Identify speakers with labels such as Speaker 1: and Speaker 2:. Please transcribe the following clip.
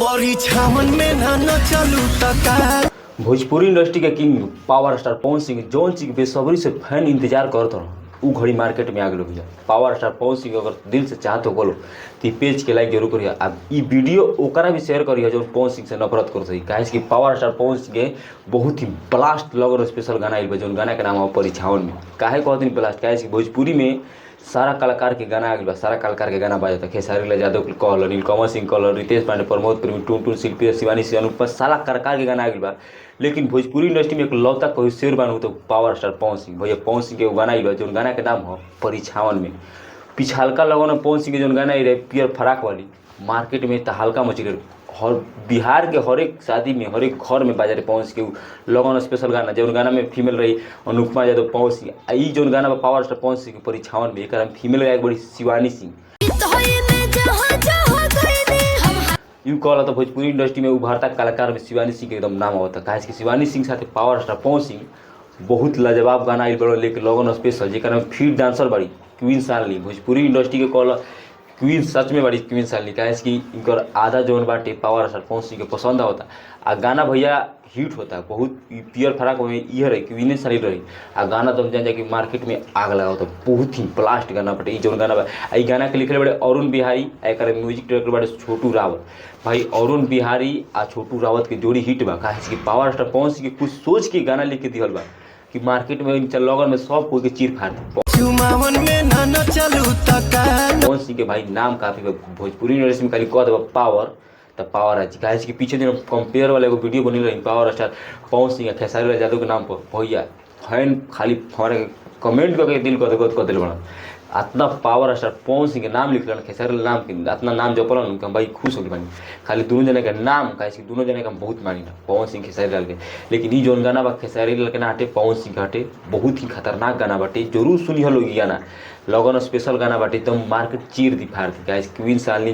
Speaker 1: छावन में ना न चलू तका।
Speaker 2: भोजपुरी इंडस्ट्री के king power star Pawan Singh जौन चीज बेसब्री से फैन इंतजार करत रहो उ घड़ी मार्केट में आ गलो भैया। पावर स्टार पवन सिंह अगर दिल से चाहत हो बोलो तो ई पेज के लाइक जरूर करिए। अब ई वीडियो ओकरा भी शेयर करिए जो पवन सिंह से नफरत करते है। काहे कि पावर स्टार पवन सिंह के बहुत ही ब्लास्ट लगन स्पेशल गाना आइल बा जो गाना के नाम है परिछावन में। काहे कहत ब्लास्ट काहे कि भोजपुरी में सारा कलाकार के गाना आ गया। सारा कलाकार के गाना बाजता खेसारी लाल यादव कहल, नीलकमल सिंह कहल, रितेश पांडे, प्रमोद प्रेमी, टुनटुन, शिल्पी, शिवानी सिंह, अनुपमा, सारा कलाकार के गाना आ गया। लेकिन भोजपुरी इंडस्ट्री में एक लौता कोई शेर बानू तो पावर स्टार पवन सिंह भैया। पवन सिंह के गाना आइल जो गाना के नाम है परिछावन में। पिछालका लगन पवन सिंह के जो गाना आई रहे पियर फराक वाली मार्केट में तहलका मची रहे। हर बिहार के हर एक शादी में हर एक घर में बाजा रहे पवन सिंह के लगन स्पेशल गाना। जो गाना में फीमेल रही अनुपमा यादव पवन सिंह। ई जो गाना पावर स्टार पवन सिंह के परिछावन में एक फीमेल गायक बड़ी शिवानी सिंह। यू कहला तो भोजपुरी इंडस्ट्री में उभरता कलाकार में शिवानी सिंह के एकदम नाम होता। काहे कि शिवानी सिंह साथ पावर स्टार पवन सिंह बहुत लाजवाब गाना आइल बड़ो लेके लगन स्पेशल जेकर में फीट डांसर बड़ी क्वीन शालिनी। भोजपुरी इंडस्ट्री के कहला क्वीन सच में बड़ी क्वीन शालिनी। काहे कि इनकर आधा जोन बाटे पावर स्टार पवन सिंह के पसंद होता आ गाना भैया हिट होता बहुत। पियर फराक में ये रही क्वीने शालिनी रही आ गाना तो जान कि मार्केट में आग लगा होता बहुत ही ब्लास्ट गाना बाटे। जो गाना बा ई गाना के लिखले बड़े अरुण बिहारी एक म्यूजिक डायरेक्टर बाटे छोटू रावत। भाई अरुण बिहारी आ छोटू रावत के जोड़ी हिट बा। काहे कि पावर स्टार पवन सिंह के कुछ सोच के गाना लिख के दिहल बा कि मार्केट में लगन में सब कोई के चीर फाड़ दे। पवन सिंह के भाई नाम काफी भोजपुरी इंडस्ट्री में खाली कह देबा पावर तो पावर है। काहे कि पीछे दिन कंपेयर वाला एगो वीडियो बनल रही पावर स्टार पवन सिंह खेसारी लाल यादव के नाम पर भैया फैन खाली हमारे कमेंट करके दिल कह दिल बना। इतना पावर स्टार पवन सिंह के नाम लिखल खेसारी लाल नाम के इतना नाम जपल हम भाई खुश हो गए खाली दोनों जने के नाम। काहे कि दोनों जने का हम बहुत मानी ना पवन सिंह खेसारी लाल के। लेकिन ई जोन गाना बा खेसारी लाल के ना हटे पवन सिंह के हटे बहुत ही खतरनाक गाना बाटे। जरूर सुनी लोग गाना लगन स्पेशल गाना बाटे एकदम मार्केट चीर दी फाड़ दी। काहे क्वीन शालिनी